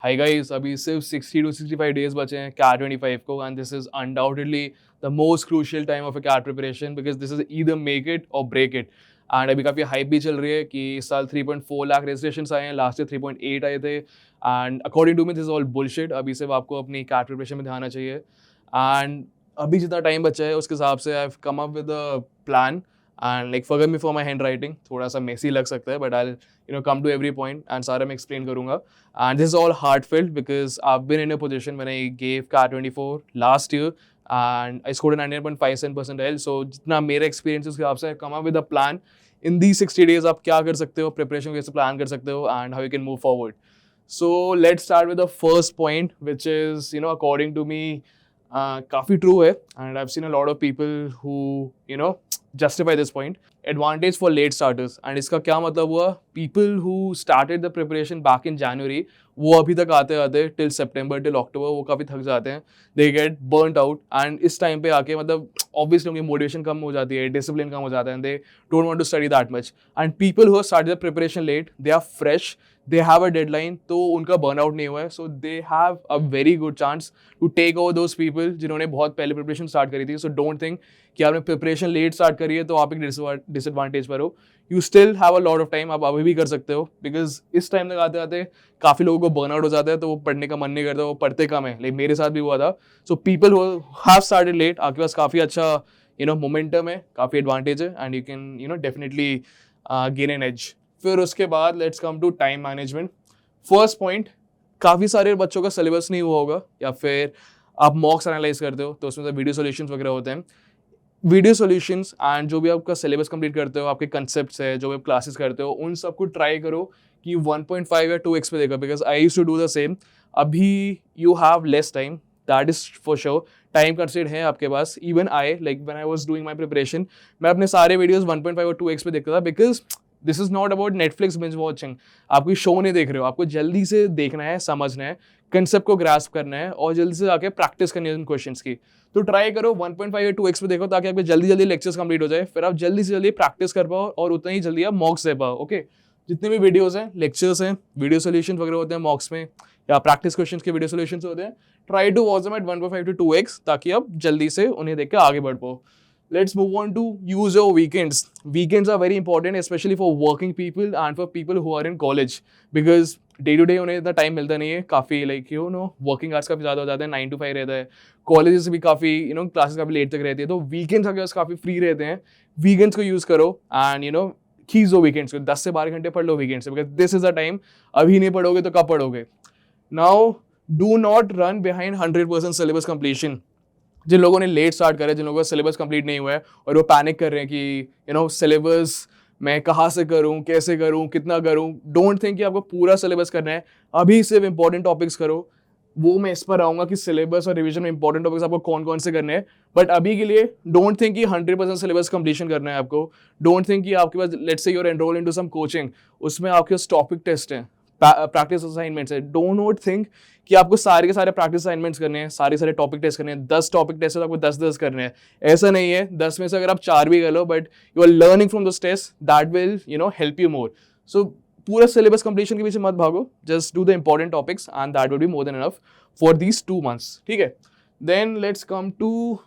Hi guys, अभी सिर्फ 60 to 65 days बचे हैं कैट 25 को and this is undoubtedly the most crucial time of a CAT preparation because this is either make it or break it. And अभी काफ़ी hype भी चल रही है कि इस साल 3.4 लाख रजिस्ट्रेशन आए हैं, लास्ट ईयर 3.8 आए थे। And according to me this is all bullshit. अभी सिर्फ आपको अपनी कैट प्रिपरेशन में ध्यान देना चाहिए। एंड अभी जितना टाइम बचा है उसके हिसाब से I have come up with a plan and like forgive me for my हैंड राइटिंग, थोड़ा सा मेसी लग सकता है but I come to every point and सारा मैं एक्सप्लेन करूंगा। And this is all heartfelt because I've been in a position when I gave CAT 24 last year and I scored a 99.57 percentile. So जितना मेरा experience है उसके हिसाब से come up with a plan. In these 60 days आप क्या कर सकते हो, preparation कैसे plan कर सकते हो and how you can move forward. So let's start with the first point which is according to me काफ़ी true है and I've seen a lot of people who justify this point. Advantage for late starters and इसका क्या मतलब हुआ, people who started the preparation back in January वो अभी तक आते आते till September till October वो काफ़ी थक जाते हैं, they get burnt out and इस टाइम पे आके मतलब obviously उनकी motivation कम हो जाती है, discipline कम हो जाता है and they don't want to study that much and people who have started the preparation late they are fresh, they have a deadline तो उनका burnout नहीं हुआ है, so they have a very good chance to take over those people जिन्होंने बहुत पहले preparation start करी थी। so don't think कि आपने प्रिपरेशन लेट स्टार्ट करी है तो आप एक डिसएडवांटेज पर हो। You still have a lot of time, आप अभी भी कर सकते हो बिकॉज इस टाइम तक आते आते काफ़ी लोगों को बर्नआउट हो जाता है तो वो पढ़ने का मन नहीं करता, वो पढ़ते कम है, लेकिन मेरे साथ भी हुआ था। So people who have started late आपके पास काफ़ी अच्छा मोमेंटम है, काफ़ी एडवांटेज है and you can definitely gain an edge. फिर उसके बाद let's come to time management. First point, काफ़ी सारे बच्चों का सिलेबस नहीं हुआ होगा या फिर आप मॉक्स एनालाइज करते हो तो उसमें तो वीडियो सॉल्यूशंस वगैरह होते हैं। वीडियो सॉल्यूशंस एंड जो भी आपका सिलेबस कंप्लीट करते हो, आपके कंसेप्ट्स है, जो भी आप क्लासेस करते हो, उन सबको ट्राई करो कि 1.5 या 2x पे देखो because I used to do the same. अभी you have less time, that is for sure, time constraint है आपके पास। Even I like when I was doing my preparation मैं अपने सारे वीडियोस 1.5 और 2x पे देखता था because this is not about Netflix binge watching. आप कोई शो नहीं देख रहे हो, आपको जल्दी से देखना है, समझना है, कंसेप्ट को ग्रास्प करना है और जल्दी से आके प्रैक्टिस करनी है उन क्वेश्चंस की। तो ट्राई करो 1.5 या 2x पे देखो ताकि आपके जल्दी जल्दी लेक्चर्स कंप्लीट हो जाए, फिर आप जल्दी से जल्दी प्रैक्टिस कर पाओ और उतना ही जल्दी आप मॉक्स दे पाओ। ओके, जितने भी वीडियोस हैं, लेक्चर्स हैं, वीडियो सोल्यूशन वगैरह होते हैं मॉक्स में या प्रैक्टिस क्वेश्चंस के वीडियो सोल्यूशंस होते हैं, try to watch them at 1.5 to 2x ताकि आप जल्दी से उन्हें देख के आगे बढ़ पाओ। Let's move on to use your weekends. Weekends are very important, especially for working people and for people who are in college, because day to day उन्हें इतना टाइम मिलता नहीं है, काफ़ी लाइक वर्किंग आवर्स काफ़ी ज़्यादा हो जाते हैं, 9 to 5 रहता है, कॉलेजेस भी काफ़ी क्लासेस काफ़ी लेट तक रहती है, तो वीकेंड्स आपके पास काफ़ी फ्री रहते हैं। वीकेंड्स को यूज़ करो एंड खींचो वीकेंड्स को, 10 से 12 घंटे पढ़ लो वीकेंड्स से, because this is the time. अभी नहीं पढ़ोगे तो कब पढ़ोगे? Now do not run behind 100% syllabus completion. जिन लोगों ने लेट स्टार्ट करा है, जिन लोगों का सिलेबस कंप्लीट नहीं हुआ है और वो पैनिक कर रहे हैं कि सिलेबस मैं कहाँ से करूँ, कैसे करूँ, कितना करूँ, डोंट थिंक कि आपको पूरा सिलेबस करना है। अभी सिर्फ इंपॉर्टेंट टॉपिक्स करो, वो मैं इस पर आऊँगा कि सिलेबस और रिवीजन में इंपॉर्टेंट टॉपिक्स आपको कौन कौन से करने हैं, बट अभी के लिए डोंट थिंक कि 100% सिलेबस कंप्लीशन करना है आपको। डोंट थिंक कि आपके पास let's say you are enroll into some coaching, उसमें आपके पास टॉपिक टेस्ट है, प्रैक्टिस असाइनमेंट्स है। डोंट नॉट थिंक कि आपको सारे के सारे प्रैक्टिस असाइनमेंट्स करने हैं, सारे सारे टॉपिक टेस्ट करने हैं, 10 टॉपिक टेस्ट है तो आपको 10 करने हैं, ऐसा नहीं है। 10 में से अगर आप 4 भी कर लो but you are learning from this test, that will help you more. So पूरा सिलेबस कंप्लीशन के पीछे मत भागो, just do the important topics and that will be more than enough for these 2 months। ठीक है, then let's come to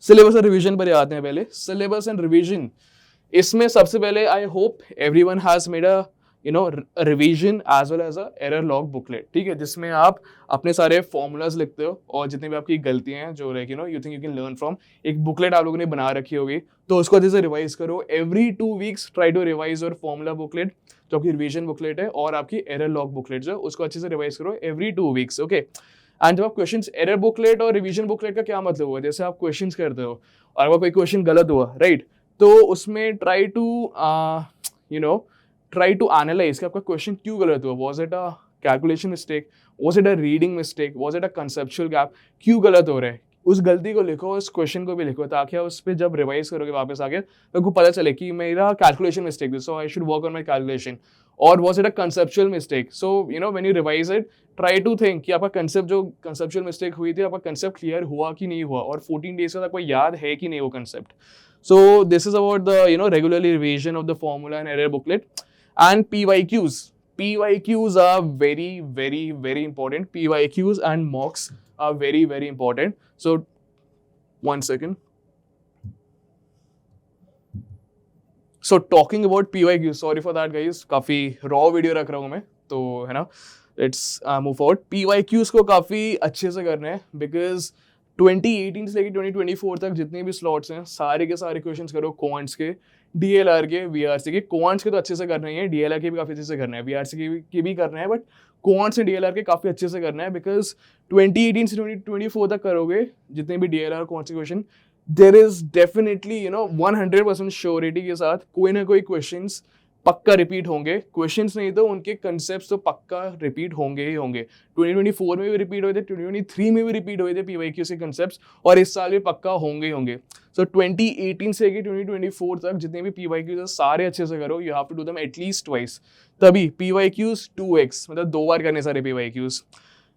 syllabus और revision पर आते हैं। पहले सिलेबस एंड रिविजन, इसमें सबसे पहले I hope everyone has made a revision as well as a error log booklet. ठीक है, जिसमें आप अपने सारे फॉर्मूलाज लिखते हो और जितनी भी आपकी गलतियां हैं जो like you think you can learn from, एक बुकलेट आप लोगों ने बना रखी होगी, तो उसको अच्छे से रिवाइज करो। Every 2 weeks try to revise your formula booklet जो आपकी रिवीजन बुकलेट है, और आपकी एरर लॉग बुकलेट जो उसको अच्छे से रिवाइज करो एवरी 2 weeks। ओके, एंड जब आप क्वेश्चन, एरर बुकलेट और रिवीजन बुकलेट का क्या मतलब हुआ, जैसे आप क्वेश्चन करते हो और अगर कोई क्वेश्चन गलत हुआ राइट, तो उसमें ट्राई टू एनालाइज कि आपका क्वेश्चन क्यों गलत हुआ। Was it a calculation mistake, was it a reading mistake, was it a conceptual gap, क्यों गलत हो रहा है, उस गलती को लिखो, उस क्वेश्चन को भी लिखो, ताकि आप उस पर जब रिवाइज करोगे वापस आके तो आपको पता चले कि मेरा calculation mistake, so I should work on my calculation, और was it a conceptual mistake. So when you revise it, try to think कि आपका कंसेप्ट, जो कंसेप्चुअल मिस्टेक हुई थी, आपका कंसेप्ट क्लियर हुआ कि नहीं हुआ, और 14 days तक आपको याद है कि नहीं वो concept. So this is about the regularly revision of the formula and error booklet. And PYQs, PYQs are very, very, very important. PYQs and mocks are very, very important. So, one second. So talking about PYQs, sorry for that guys, काफी raw video रख रहा हूँ मैं, तो है ना, let's move forward. PYQs को काफी अच्छे से करने हैं because 2018 से लेकर 2024 तक जितने भी स्लॉट्स हैं सारे के सारे क्वेश्चंस करो क्वांट्स के, DLR के, VRC के. क्वांट्स के तो अच्छे से करना ही है, DLR के भी काफी अच्छे से करना है, VRC के भी करना है, बट क्वांट्स एंड DLR के काफी अच्छे से करना है बिकॉज 2018 से 2024 तक करोगे जितने भी DLR क्वांट्स के question, there is definitely 100% surety के साथ कोई ना कोई क्वेश्चंस पक्का रिपीट होंगे. क्वेश्चंस नहीं तो उनके कंसेप्ट्स तो पक्का रिपीट होंगे ही होंगे. 2024 में भी रिपीट हुए थे, 2023 में भी रिपीट हुए थे PYQs के कंसेप्ट्स, और इस साल भी पक्का होंगे ही होंगे. सो 2018 से 2024 तक जितने भी PYQs हैं सारे अच्छे से करो. You have to do them at least twice, तभी PYQs 2x, मतलब 2 बार करने सारे PYQs.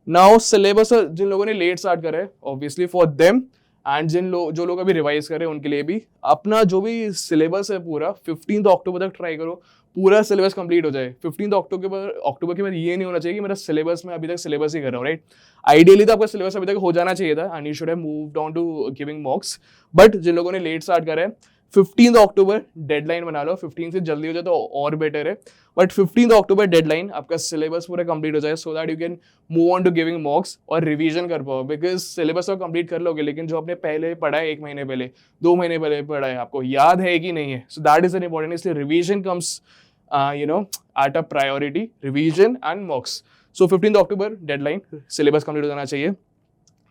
नाउ सिलेबस जिन लोगों ने लेट स्टार्ट करा है, ऑब्वियसली फॉर देम, एंड जो लोग अभी रिवाइज करें उनके लिए भी, अपना जो भी सिलेबस है पूरा 15 अक्टूबर तक ट्राई करो पूरा सिलेबस कंप्लीट हो जाए. 15 अक्टूबर के बाद ये नहीं होना चाहिए कि मेरा सिलेबस में अभी तक सिलेबस ही कर रहा हूँ, राइट. आइडियली तो आपका सिलेबस अभी तक हो जाना चाहिए था and you should have moved on to giving mocks. But जिन लोगों ने लेट स्टार्ट करा है, 15 अक्टूबर डेडलाइन बना लो. 15 से जल्दी हो जाए तो और बेटर है, बट 15 अक्टूबर डेडलाइन आपका सिलेबस पूरा कंप्लीट हो जाए so that you can move on to giving mocks और रिवीजन कर पाओ. बिकॉज सिलेबस तो कंप्लीट कर लोगे, लेकिन जो आपने पहले पढ़ा है 1 महीने पहले, 2 महीने पहले पढ़ा है, आपको याद है कि नहीं है. So that is an important. इसलिए revision comes at a priority, revision and mocks. So 15 October deadline, syllabus complete हो जाना चाहिए.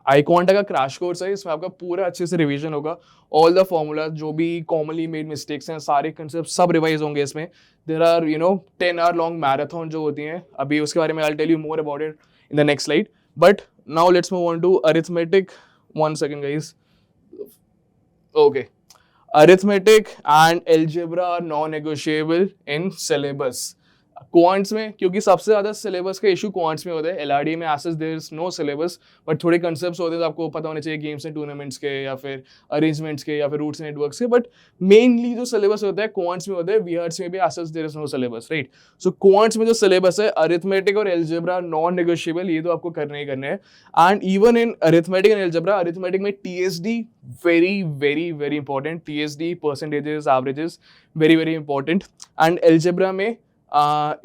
iQuanta का क्रैश कोर्स है, इसमें आपका पूरा अच्छे से रिवीजन होगा. ऑल द फॉर्मूला जो भी कॉमनली मेड मिस्टेक्स हैं, सारे कंसेप्ट सब रिवाइज होंगे इसमें. There are 10 hour long marathon जो होती हैं, अभी उसके बारे में I will tell you more about it in the next slide. But now let's move on to arithmetic. 1 second guys. Okay, arithmetic and algebra are non negotiable in syllabus. Quants में, क्योंकि सबसे ज्यादा सिलेबस का issue quants में होता है. LRD में as there is no syllabus, but थोड़े कंसेप्ट्स होते हैं तो आपको पता होने चाहिए गेम्स एंड टूर्नामेंट्स के, या फिर अरेंजमेंट्स के, या फिर रूट्स नेटवर्क्स के. बट मेनली जो सिलेबस होता है क्वांट्स में होता है. VRC में भी as there is no syllabus, right. So quants में जो सिलेबस है, अरिथमेटिक और एल्जेब्रा नॉन नेगोशिएबल, ये तो आपको करने ही करने हैं. And even in arithmetic and algebra, arithmetic में TSD very very very important. TSD percentages, averages, very very important. And algebra में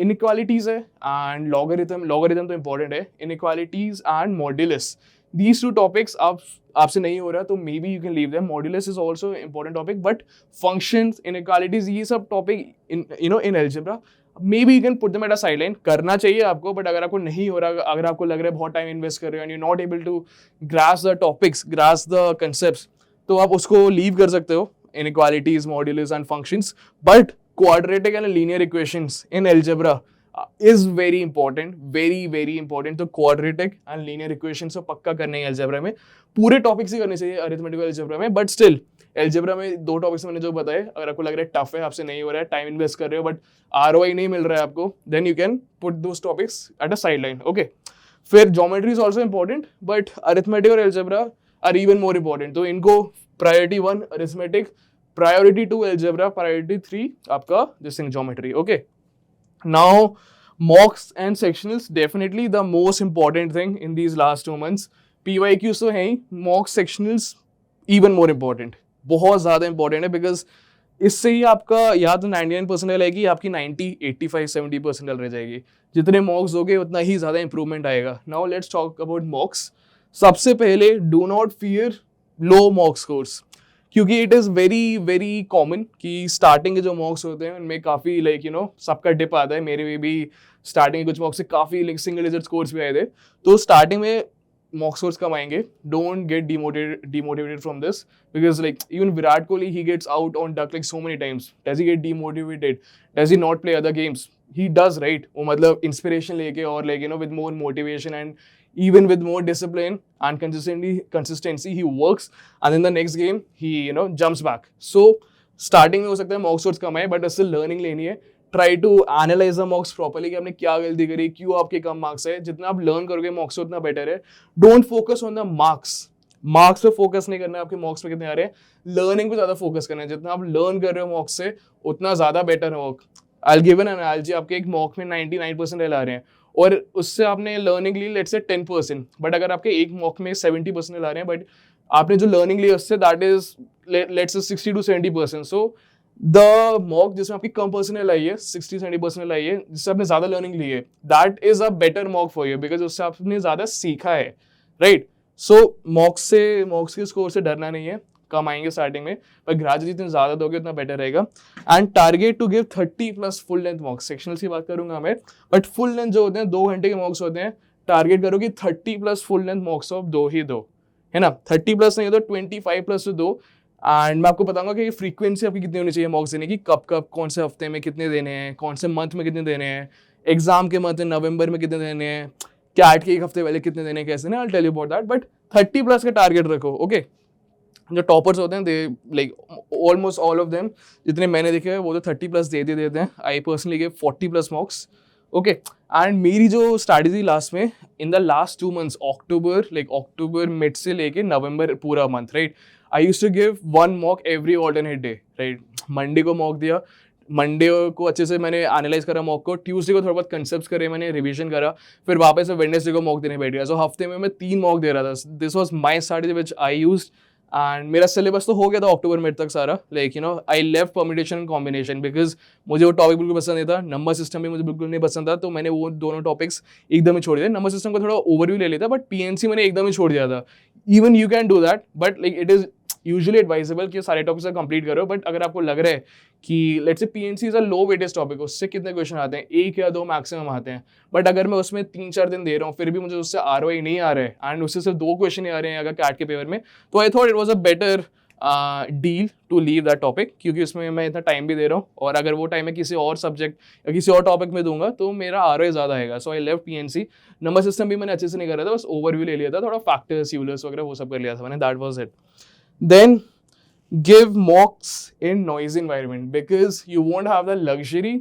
इनइक्वालिटीज है एंड लॉगरिथम तो इंपॉर्टेंट है. Inequalities and modulus, these 2 topics आपसे नहीं हो रहा तो may be you can leave them. Modulus is also important topic, but functions, inequalities, ये सब topic in algebra may be you can put them at a sideline. करना चाहिए आपको, बट अगर आपको नहीं हो रहा, अगर आपको लग रहा है बहुत टाइम इन्वेस्ट कर रहे हो and you not able to grasp the topics, grasp the concepts, तो आप उसको लीव कर सकते हो. Inequalities, modulus and functions. But quadratic and linear equations in algebra is very important, very very important. तो quadratic and linear equations तो पक्का करने हैं algebra में. पूरे टॉपिक्स ही करने चाहिए अरिथमेटिक algebra में, बट स्टिल algebra में 2 टॉपिक्स मैंने जो बताए, अगर आपको लग रहा है टफ है, आपसे नहीं हो रहा है, टाइम इन्वेस्ट कर रहे हो, बट ROI नहीं मिल रहा है आपको, then you can put those topics at a sideline. Okay. फिर geometry is also important, but arithmetic और algebra are even more important. तो इनको priority 1 arithmetic, priority 2 algebra, priority 3 आपका this thing geometry. Okay. Now mocks and sectionals, definitely the most important thing in these last 2 months. PYQs तो है ही, mocks, sectionals even more important, बहुत ज़्यादा important है, because इससे ही आपका या तो 99 परसेंटाइल आएगी, आपकी 90, 85, 70 परसेंटाइल रह जाएगी. जितने मॉक्स दोगे उतना ही ज़्यादा इंप्रूवमेंट आएगा. Now let's talk about mocks. सबसे पहले do not fear low mock scores, क्योंकि it is very very common कि स्टार्टिंग के जो मॉक्स होते हैं उनमें काफ़ी सबका डिप आता है. मेरे में भी स्टार्टिंग के कुछ मॉक्स से काफ़ी सिंगल डिजिट स्कोर्स भी आए थे. तो स्टार्टिंग में मॉक स्कोर्स कम आएंगे. Don't get demotivated from this, because even Virat Kohli, he gets out on duck so many times. Does he get demotivated? Does he not play other games? He does, right? वो मतलब inspiration लेके और with more motivation and even with more discipline and consistency he works, and in the next game he jumps back. So starting में हो सकता है mock scores कम आए, but उससे लर्निंग लेनी है. Try to analyse the mocks properly कि आपने क्या गलती करी, क्यों आपके कम मार्क्स है. जितना आप लर्न करोगे मॉक्स से उतना बेटर है. Don't focus on the marks पे फोकस नहीं करना है आपके मॉक्स पे कितने आ रहे हैं. लर्निंग पे ज्यादा फोकस करना है. जितना आप लर्न कर रहे हो मॉक्स से उतना ज्यादा बेटर हो. आई गिव एन एनालॉजी, आपके एक मॉक में 99% आ रहे हैं और उससे आपने learning Lee let's say 10%, but अगर आपके एक मॉक में 70% आ रहे हैं बट आपने जो लर्निंग ली उससे that is let's say 60 to 70%. So the mock जिसमें आपकी कम पर्सनल आई है, 60-70% आई है, जिससे आपने ज्यादा लर्निंग ली है, that is a better mock for you because उससे आपने ज्यादा सीखा है, राइट? सो मॉक्स के स्कोर से डरना नहीं है, कम आएंगे स्टार्टिंग में, पर ग्रेजुअली जितने ज्यादा दोगे उतना बेटर रहेगा. And target to give 30+ full length mocks. Sectionals की बात करूंगा मैं, बट फुल लेंथ जो होते हैं 2 घंटे के मॉक्स होते हैं, टारगेट करो कि 30+ फुल लेंथ मॉक्स ऑफ दो ही दो, है ना? 30+ नहीं हो तो 25+ तो दो. एंड मैं आपको बताऊंगा कि फ्रीक्वेंसी आपकी कितनी होनी चाहिए मॉक्स देने की, कब कब, कौन से हफ्ते में कितने देने हैं, कौन से मंथ में कितने देने हैं, एग्जाम के मंथ में नवंबर में कितने देने हैं, कैट के एक हफ्ते पहले कितने देने हैं, कैसे ना, I will tell you about that. But 30+ का टारगेट रखो, ओके? जो टॉपर्स होते हैं they like almost all of them, जितने मैंने देखे हैं वो तो 30+ देते हैं. I personally give 40+ mocks, okay? And मेरी जो स्ट्रैटेजी लास्ट में in the last 2 months, October mid से लेके नवंबर पूरा month, right, I used to give 1 mock every alternate day, right? Monday को मॉक दिया, मंडे को अच्छे से मैंने एनालाइज करा मॉक को, ट्यूसडे को थोड़ा बहुत कंसेप्ट्स करे मैंने, रिवीजन करा, फिर वापस से वेडनेसडे को मॉक देने बैठ गया. सो हफ्ते में मैं 3 मॉक दे रहा था. This was my strategy which I used. And मेरा सिलेबस तो हो गया था अक्टूबर मिड तक सारा, like you know I left permutation and combination because मुझे वो टॉपिक बिल्कुल पसंद नहीं था, नंबर सिस्टम भी मुझे बिल्कुल नहीं पसंद था, तो मैंने वो दोनों टॉपिक्स एकदम ही छोड़ दिया. नंबर सिस्टम का थोड़ा ओवरव्यू ले लेता, बट पीएनसी मैंने एकदम ही छोड़ दिया था. Even you can do that, but like it is usually advisable कि सारे टॉपिक्स कंप्लीट करो. बट अगर आपको लग रहा है कि let's say PNC is a low weightage topic, उससे कितने क्वेश्चन आते हैं, 1 या 2 मैक्सिमम आते हैं, बट अगर मैं उसमें 3-4 दिन दे रहा हूँ फिर भी मुझे उससे आरओआई नहीं आ रहा है एंड उससे सिर्फ 2 क्वेश्चन ही आ रहे हैं अगर कैट के पेपर में, तो I thought it was a better deal to leave that topic, क्योंकि उसमें मैं इतना टाइम भी दे रहा हूँ और अगर वो टाइम मैं किसी और सब्जेक्ट या किसी और टॉपिक में दूंगा तो मेरा आरओआई ज़्यादा आएगा. So I left PNC. Number system भी मैंने अच्छे से नहीं करा था, बस ओवरव्यू ले लिया था, थोड़ा फैक्टर्स, यूलर्स वगैरह वो सब कर लिया था मैंने. That was it. Then give mocks in noisy environment because you won't have the luxury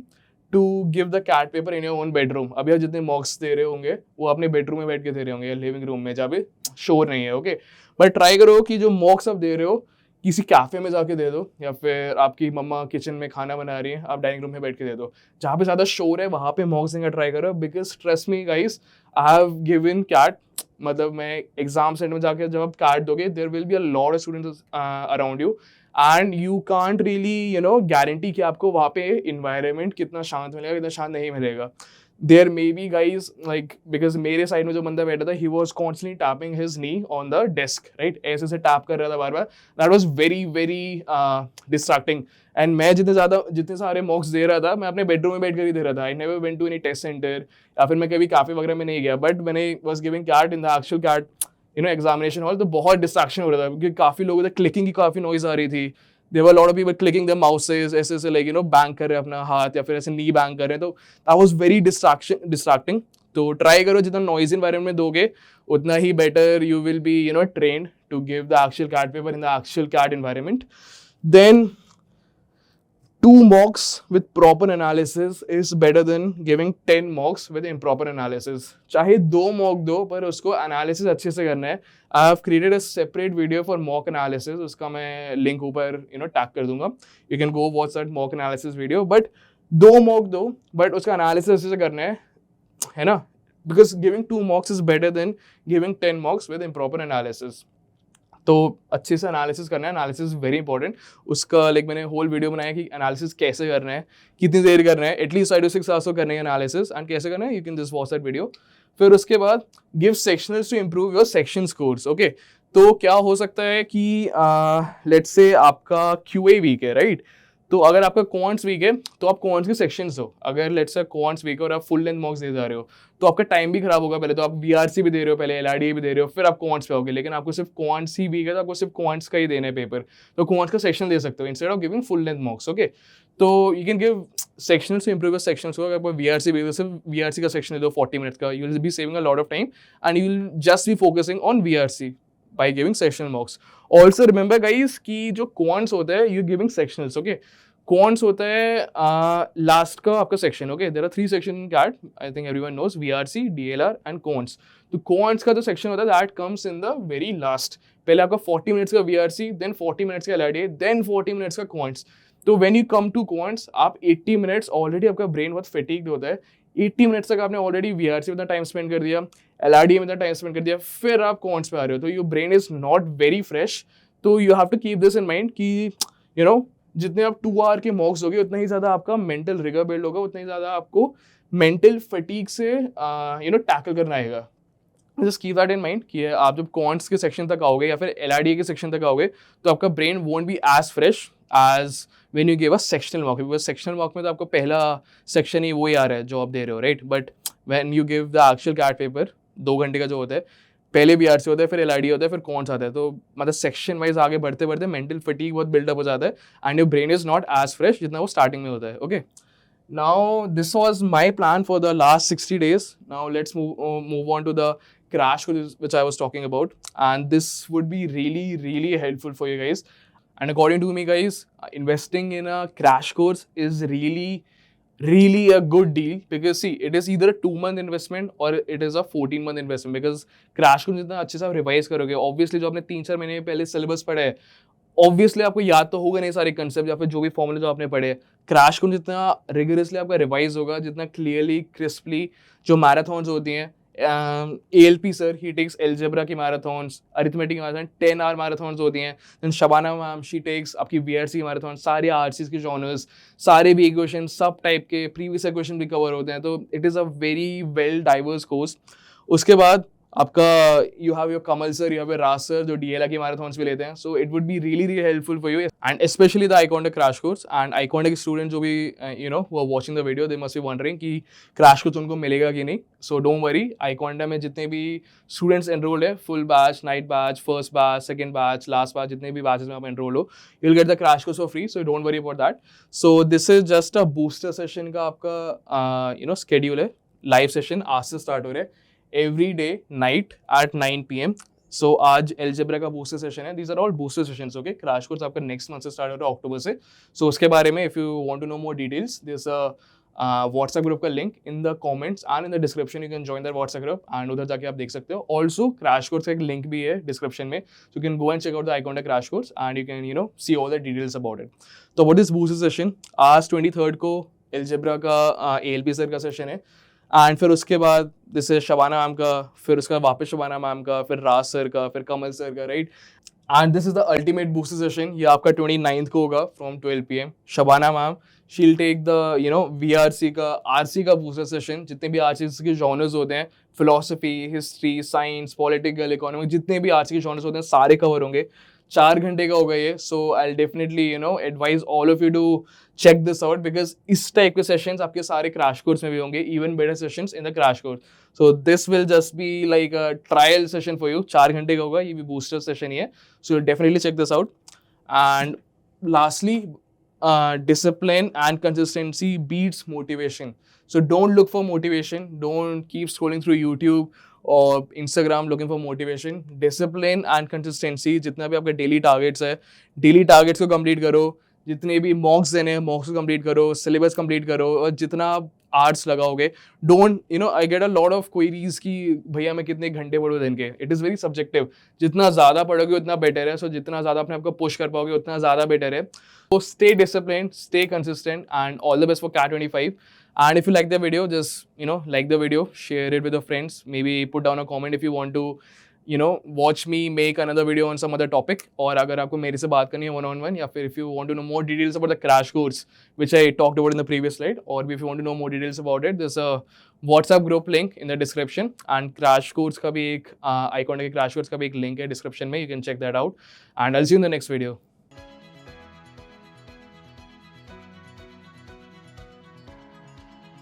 to give the CAT paper in your own bedroom. अभी आप जितने mocks दे रहे होंगे वो अपने बेडरूम में बैठ के दे रहे होंगे या लिविंग रूम में जहाँ पे शोर नहीं है, ओके? बट ट्राई करो कि जो mocks आप दे रहे हो किसी कैफे में जाके दे दो, या फिर आपकी मम्मा किचन में खाना बना रही है, आप डाइनिंग रूम में बैठ के दे दो. जहाँ पे ज़्यादा शोर है वहाँ पे मॉक्स देने का ट्राई करो because trust me guys, I have given CAT, मतलब मैं एग्जाम सेंटर में जाके जब आप कैट दोगे there will be a lot of students around you and you can't really you know guarantee कि आपको वहाँ पे इन्वायरमेंट कितना शांत मिलेगा, कितना शांत नहीं मिलेगा. There may be guys like because मेरे साइड में जो बंदा बैठा था ही was constantly tapping his knee on the desk, right? ऐसे से टैप कर रहा था बार बार. That was very very distracting. And मैं जितने सारे मॉक्स दे रहा था मैं अपने बेडरूम में बैठ कर ही दे रहा था. I never went to any test centre या फिर मैं कभी कैफे वगैरह में नहीं गया, बट मैंने was giving CAT in the actual CAT you know examination hall. तो बहुत डिस्ट्रैक्शन हो रहा था क्योंकि काफी लोगों से क्लिकिंग की काफी नॉइज आ रही थी. There were a lot of people clicking their mouses, ऐसे like you know bang कर रहे हैं अपना हाथ या फिर ऐसे knee bang कर रहे हैं, तो that was very distracting. तो ट्राई करो जितना नॉइज इन्वायरमेंट दोगे उतना ही better you will be you know trained to give the actual CAT paper in the actual CAT environment. Then 2 mocks with proper analysis is better than giving 10 mocks with improper analysis. चाहे 2 mock दो पर उसको analysis अच्छे से करना है. I have created a separate video for mock analysis. उसका मैं link ऊपर you know tag कर दूंगा. You can go watch that mock analysis video. But 2 mock दो but उसका analysis अच्छे से करना है ना? Because giving 2 mocks is better than giving 10 mocks with improper analysis. तो अच्छे से एनालिसिस करना है. Analysis very important. उसका लाइक मैंने होल वीडियो बनाया कि एनालिसिस कैसे करना है, कितनी देर करना है, एटलीस्ट 5 to 6 hours करना है एनालिसिस, एंड कैसे करना है you can just watch that video. फिर उसके बाद give sectionals to improve your section scores, okay? तो क्या हो सकता है कि लेट्स से आपका क्यूए वीक है, राइट? तो अगर आपका क्वांट्स वीक है तो आप क्वांट्स के सेक्शंस हो. अगर लेट्स से क्वांट्स वीक है और आप फुल लेंथ मॉक्स दे जा रहे हो तो आपका टाइम भी खराब होगा. पहले तो आप वीआरसी भी दे रहे हो, पहले एलआरडी भी दे रहे हो, फिर आप क्वांट्स पे आओगे. लेकिन आपको सिर्फ क्वांट्स ही वीक है तो आपको सिर्फ क्वांट्स का ही देना है पेपर, तो क्वांट्स का सेक्शन दे सकते हो instead of giving full length mocks, okay? तो you can give sectionals to improve your sections को. अगर आपको वीआरसी भी सिर्फ वीआरसी का सेक्शन दे दो 40 मिनट्स का, you will be saving a lot of time and you will just be focusing on VRC by giving sectional mocks. Also remember guys कि जो quants होता है you giving sectionals, okay? Quants होता है last का आपका section, okay? There are 3 section in CAT, I think everyone knows, VRC, DLR and quants. तो quants का जो सेक्शन होता है that comes in the very last. पहले आपका 40 मिनट्स का वीआरसी, देन 40 मिनट्स का एलआरडी, देन 40 मिनट्स का क्वांट्स. तो when you come to quants, आप 80 मिनट्स ऑलरेडी आपका ब्रेन बहुत फेटिग्ड होता है, 80 मिनट्स तक आपने ऑलरेडी वीआरसी में इतना टाइम स्पेंड कर दिया, एलआरडी में इतना टाइम स्पेंड कर दिया, फिर आप क्वांट्स पे आ रहे हो, तो your brain is not very fresh. तो you have to keep this in mind कि यू नो जितने आप 2 आवर के मॉक्स होगे उतना ही ज़्यादा आपका मेंटल रिगर बिल्ड होगा, उतना ही ज़्यादा आपको मेंटल फटीग से टैकल करना आएगा. Just keep that in mind कि आप जब क्वांट्स के सेक्शन तक आओगे या फिर एलआरडी के सेक्शन तक आओगे तो आपका brain won't be as fresh as when you give a sectional mock, because sectional mock में तो आपको पहला सेक्शन ही वही आ रहा है जो आप दे रहे हो, right. But when you give the actual CAT paper 2 घंटे का जो होता है, पहले बीआरसी होता है, फिर एलआरडी होता है, फिर क्वांट्स आता है, तो मतलब सेक्शन वाइज आगे बढ़ते बढ़ते मेंटल फटीग बहुत बिल्डअप हो जाता है and your brain is not as fresh जितना वो स्टार्टिंग में होता है. Okay, now this was my plan for the last 60 days. Now let's move on to the crash course which I was talking about, and this would be really helpful for you guys. And according to me guys, investing in a crash course is really a good deal, because see, it is either a 2-month investment or it is a 14-month investment, because crash course जितना अच्छे से आप revise करोगे, obviously जो आपने 3-4 महीने पहले syllabus पढ़ा है, ऑब्वियसली आपको याद तो होगा नहीं सारे कंसेप्ट या फिर जो भी फॉर्मूले जो आपने पढ़े. क्रैश कोर्स जितना रिगरसली आपका रिवाइज होगा, जितना क्लियरली क्रिस्पली जो मैराथन्स होती हैं, ALP सर ही टेक्स एल्जेब्रा की मैराथन्स, अरिथमेटिक की मैराथन 10 आवर मैराथन्स होती हैं. Then Shabana ma'am she takes आपकी VRC मैराथन, सारे RCs के जॉनर्स, सारे भी इक्वेशन, सब टाइप के प्रीवियस इक्वेशन भी कवर होते हैं, तो it is a very well diverse course. उसके बाद आपका you have your Kamal sir, you have your Raj sir जो DLR की मैराथन्स भी लेते हैं, so it would be really helpful for you, and specially the iconic crash course. And iconic student जो भी who are watching the video, they must be wondering कि crash course उनको मिलेगा कि नहीं. सो डोंट वरी, आइकॉनिक में जितने भी स्टूडेंट्स एनरोल्ड है, full batch, night batch, first batch, second batch, last batch, जितने भी बैचेस में आप एनरोल हो, you will get the crash course for free, so don't worry about that. So this is just a booster session का आपका schedule है. Live session आज से स्टार्ट हो रहा है, every day night at 9 PM. So आज एल्जेब्रा का बूस्टर सेशन है. These are all booster sessions. Okay, crash course आपका नेक्स्ट मंथ से स्टार्ट हो रहा है, अक्टूबर से. So उसके बारे में if you want to know more details, there's a WhatsApp group का link in the comments and in the description. You can join that WhatsApp group and उधर जाके आप देख सकते हो. Also क्रैश कोर्स का एक लिंक भी है डिस्क्रिप्शन में, so you can go and check out the Iconic crash course and you can see all the details about it. तो what is booster session? आज 23rd को एल्जेब्रा का ALP sir का सेशन है, and फिर उसके बाद जैसे शबाना मैम का, फिर उसका वापस शबाना मैम का, फिर राज सर का, फिर कमल सर का, right. And this is the ultimate booster session. ये आपका 29th को होगा फ्रॉम 12 PM. शबाना मैम शील टेक द VRC का, RC का बूस्टर सेशन. जितने भी RC के जॉनर्स होते हैं, philosophy, history, science, political, economic, जितने भी RC के जॉनर्स होते हैं सारे कवर होंगे. 4 घंटे का होगा ये. So I definitely advise all of you to check this out, because इस टाइप के सेशंस आपके सारे क्रैश कोर्स में भी होंगे, even better sessions in the crash course. So this will just be like a trial session for you. 4 घंटे का होगा, ये भी बूस्टर सेशन ही है. So you definitely check this out. And lastly, discipline and consistency beats motivation. So don't look for motivation. Don't keep scrolling through YouTube और Instagram looking for motivation. Discipline and consistency. जितना भी आपका daily targets है, daily targets को complete करो. जितने भी मॉक्स देने हैं, मॉक्स को कंप्लीट करो, सिलेबस कंप्लीट करो, और जितना आप आर्ट्स लगाओगे, don't I get a lot of queries कि भैया मैं कितने घंटे पढ़ूँ दिन के. It is very subjective. जितना ज़्यादा पढ़ोगे उतना बेटर है. सो जितना ज़्यादा अपने आपको पुश कर पाओगे उतना ज़्यादा बेटर है. So stay disciplined, stay consistent, and all the best for CAT 25. And if you like the video, just like the video, share it with your friends. Maybe put down a comment if you want to watch me make another video on some other topic. और अगर आपको मेरे से बात करनी है one-on-one, या फिर if you want to know more details about the crash course which I talked about in the previous slide, or if you want to know more details about it, there's a WhatsApp group link in the description, and crash course का भी एक Iconic crash course का भी एक link है description में. You can check that out, and I'll see you in the next video.